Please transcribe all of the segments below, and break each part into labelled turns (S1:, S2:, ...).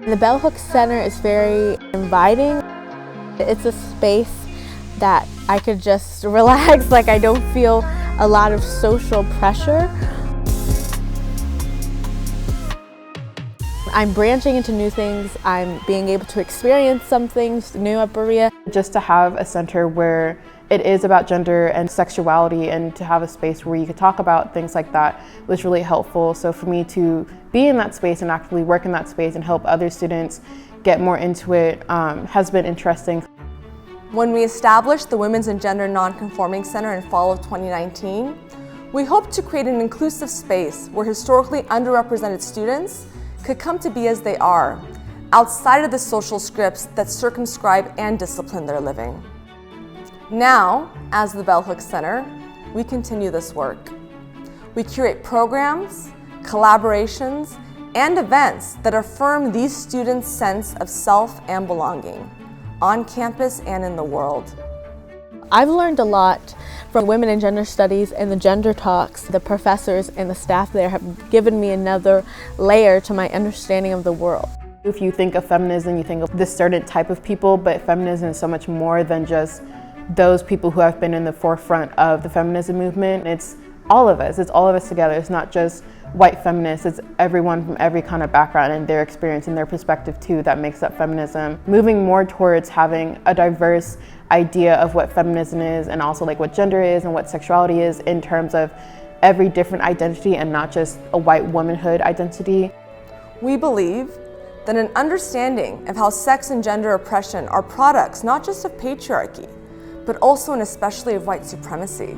S1: The Bell Hooks Center is very inviting. It's a space that I could just relax, like I don't feel a lot of social pressure. I'm branching into new things. I'm being able to experience some things new at Berea.
S2: Just to have a center where it is about gender and sexuality, and to have a space where you could talk about things like that was really helpful. So for me to be in that space and actively work in that space and help other students get more into it has been interesting.
S3: When we established the Women's and Gender Nonconforming Center in fall of 2019, we hoped to create an inclusive space where historically underrepresented students could come to be as they are, outside of the social scripts that circumscribe and discipline their living. Now, as the Bell Hooks Center, we continue this work. We curate programs, collaborations, and events that affirm these students' sense of self and belonging, on campus and in the world.
S1: I've learned a lot from Women and Gender Studies and the gender talks. The professors and the staff there have given me another layer to my understanding of the world.
S2: If you think of feminism, you think of this certain type of people, but feminism is so much more than just those people who have been in the forefront of the feminism movement. It's all of us together. It's not just white feminists, it's everyone from every kind of background and their experience and their perspective too that makes up feminism. Moving more towards having a diverse idea of what feminism is, and also like what gender is and what sexuality is in terms of every different identity and not just a white womanhood identity.
S3: We believe that an understanding of how sex and gender oppression are products not just of patriarchy, but also and especially of white supremacy,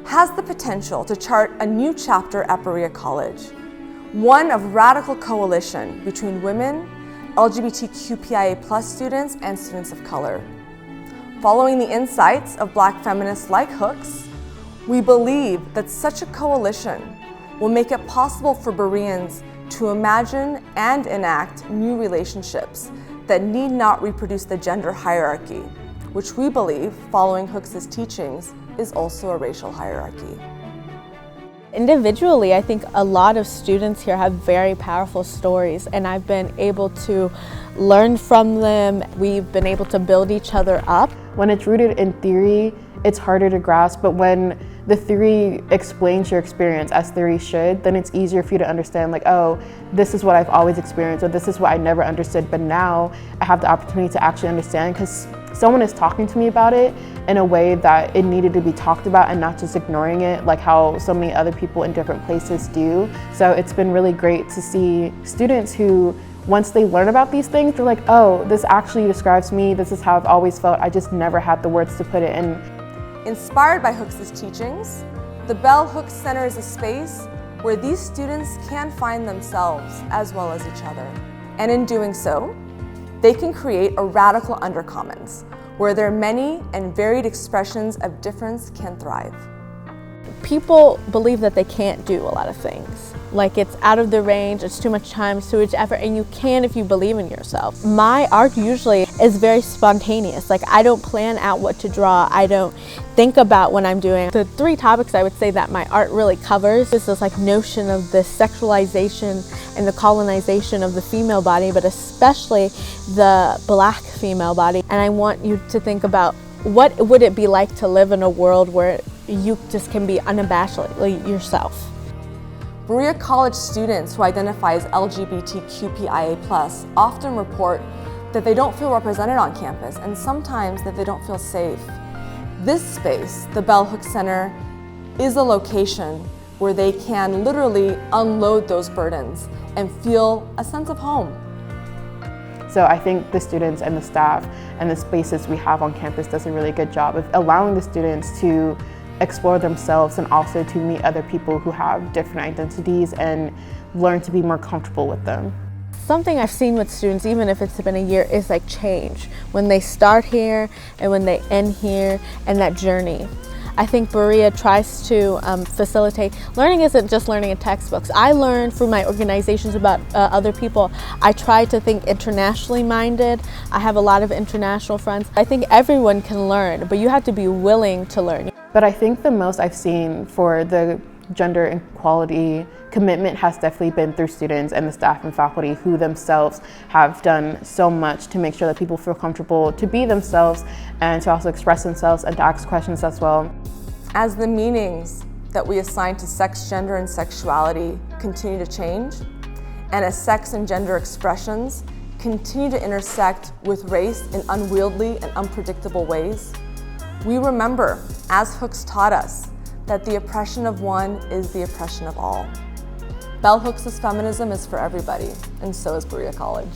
S3: has the potential to chart a new chapter at Berea College, one of radical coalition between women, LGBTQIA+ students, and students of color. Following the insights of Black feminists like Hooks, we believe that such a coalition will make it possible for Bereans to imagine and enact new relationships that need not reproduce the gender hierarchy, which we believe, following Hooks' teachings, is also a racial hierarchy.
S1: Individually, I think a lot of students here have very powerful stories, and I've been able to learn from them. We've been able to build each other up.
S2: When it's rooted in theory, it's harder to grasp, but when the theory explains your experience as theory should, then it's easier for you to understand, like, oh, this is what I've always experienced, or this is what I never understood, but now I have the opportunity to actually understand because someone is talking to me about it in a way that it needed to be talked about and not just ignoring it like how so many other people in different places do. So it's been really great to see students who, once they learn about these things, they're like, oh, this actually describes me, this is how I've always felt, I just never had the words to put it in.
S3: Inspired by Hooks' teachings, the Bell Hooks Center is a space where these students can find themselves as well as each other. And in doing so, they can create a radical undercommons where their many and varied expressions of difference can thrive.
S1: People believe that they can't do a lot of things. Like it's out of their range, it's too much time, it's too much effort, and you can if you believe in yourself. My art usually is very spontaneous. Like I don't plan out what to draw, I don't think about what I'm doing. The three topics I would say that my art really covers is this like notion of the sexualization and the colonization of the female body, but especially the Black female body. And I want you to think about what would it be like to live in a world where you just can be unabashedly yourself.
S3: Berea College students who identify as LGBTQIA+ often report that they don't feel represented on campus and sometimes that they don't feel safe. This space, the Bell Hooks Center, is a location where they can literally unload those burdens and feel a sense of home.
S2: So I think the students and the staff and the spaces we have on campus does a really good job of allowing the students to explore themselves and also to meet other people who have different identities and learn to be more comfortable with them.
S1: Something I've seen with students, even if it's been a year, is like change. When they start here and when they end here, and that journey. I think Berea tries to facilitate. Learning isn't just learning in textbooks. I learn through my organizations about other people. I try to think internationally minded. I have a lot of international friends. I think everyone can learn, but you have to be willing to learn.
S2: But I think the most I've seen for the gender equality commitment has definitely been through students and the staff and faculty who themselves have done so much to make sure that people feel comfortable to be themselves and to also express themselves and to ask questions as well.
S3: As the meanings that we assign to sex, gender, and sexuality continue to change, and as sex and gender expressions continue to intersect with race in unwieldy and unpredictable ways, we remember, as Hooks taught us, that the oppression of one is the oppression of all. Bell Hooks' feminism is for everybody, and so is Berea College.